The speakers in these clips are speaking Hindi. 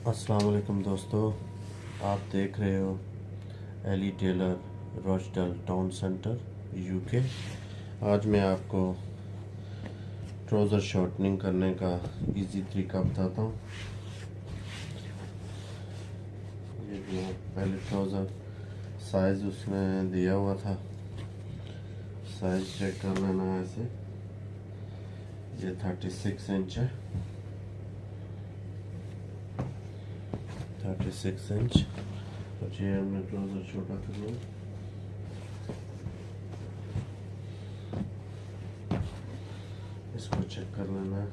अस्सलाम वालेकुम दोस्तों, आप देख रहे हो Ellie Taylor Rochdale town centre UK. आज मैं आपको ट्राउज़र शॉर्टनिंग करने का इजी तरीका बताता हूँ। ये जो पहले ट्राउज़र साइज़ उसने दिया हुआ था, साइज़ चेक कर लेना है ऐसे। ये 36 इंच है, 36 इंच। और ये हमने ट्राउज़र छोटा करना है। इसको चेक कर लेना है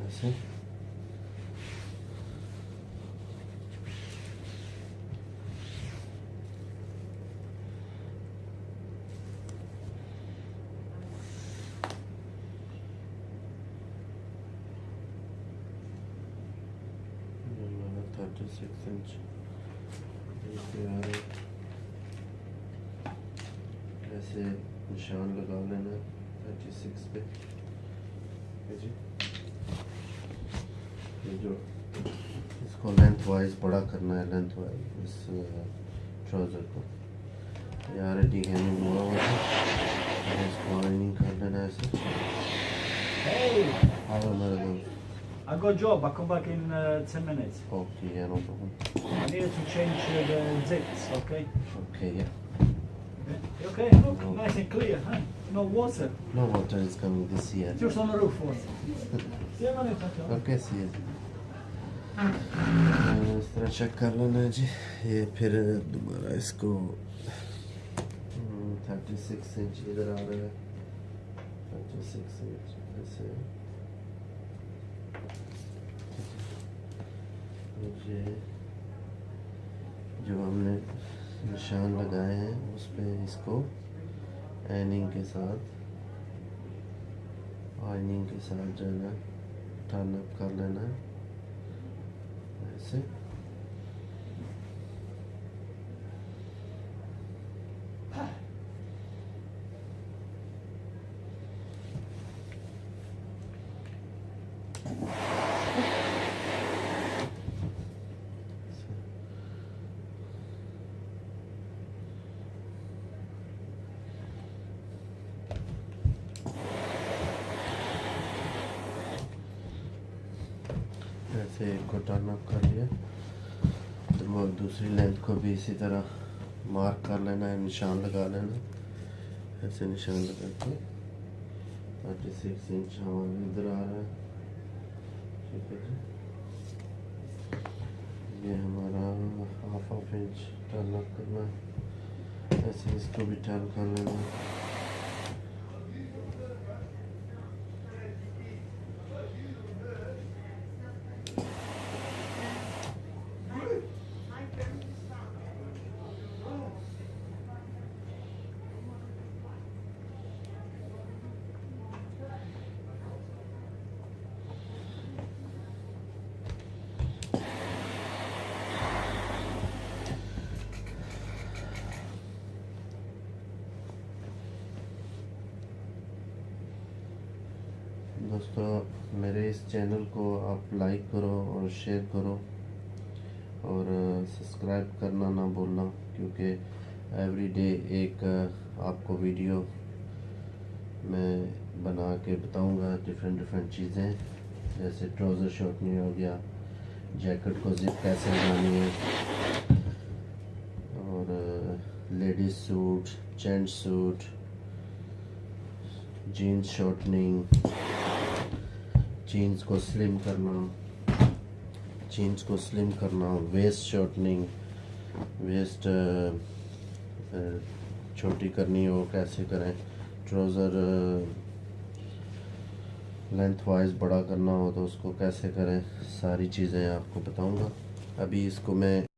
ऐसे। ये 36 इंच ऐसे निशान लगा लेना है 36 पे। जी, ये जो इसको लेंथ वाइज बड़ा करना है, लेंथ वाइज इस ट्राउज़र को। ये ऑलरेडी हैंगिंग हुआ हुआ है, इसको आयनिंग कर लेना है ऐसे। Hey, हेलो मेरे दोस्त। I've got a job. I'll come back in 10 minutes. Okay, yeah no problem. I need to change the zips, okay? Okay, yeah Okay, look, nice and clear, huh? No water. No water is coming this year. Just on the roof water. See you later. Okay, see इज इस तरह चेक कर लेना है जी। ये फिर दोबारा इसको 36 इंच इधर आ रहा है, 36 इंच ऐसे। ये जो हमने निशान लगाए हैं उस पर इसको आयनिंग के साथ जो है ना टर्न अप कर लेना है ऐसे। ऐसे एक को टर्न अप कर लिया तो वो दूसरी लेंथ को भी इसी तरह मार्क कर लेना है, निशान लगा लेना। ऐसे निशान लगा के 36 इंच हमारे इधर आ रहा है, ठीक है जी। ये हमारा हाफ इंच टर्न अप करना है, ऐसे इसको भी टर्न कर लेना है। दोस्तों, मेरे इस चैनल को आप लाइक करो और शेयर करो और सब्सक्राइब करना ना भूलना, क्योंकि एवरी डे एक आपको वीडियो मैं बना के बताऊंगा डिफरेंट चीज़ें। जैसे ट्राउज़र शॉर्टनिंग हो गया, जैकेट को जिप कैसे लगानी है, और ladies suit, gents suit, jeans shortening, jeans को स्लिम करना, वेस्ट शॉर्टनिंग, वेस्ट छोटी करनी हो कैसे करें, ट्राउज़र लेंथ वाइज बड़ा करना हो तो उसको कैसे करें, सारी चीज़ें आपको बताऊंगा। अभी इसको मैं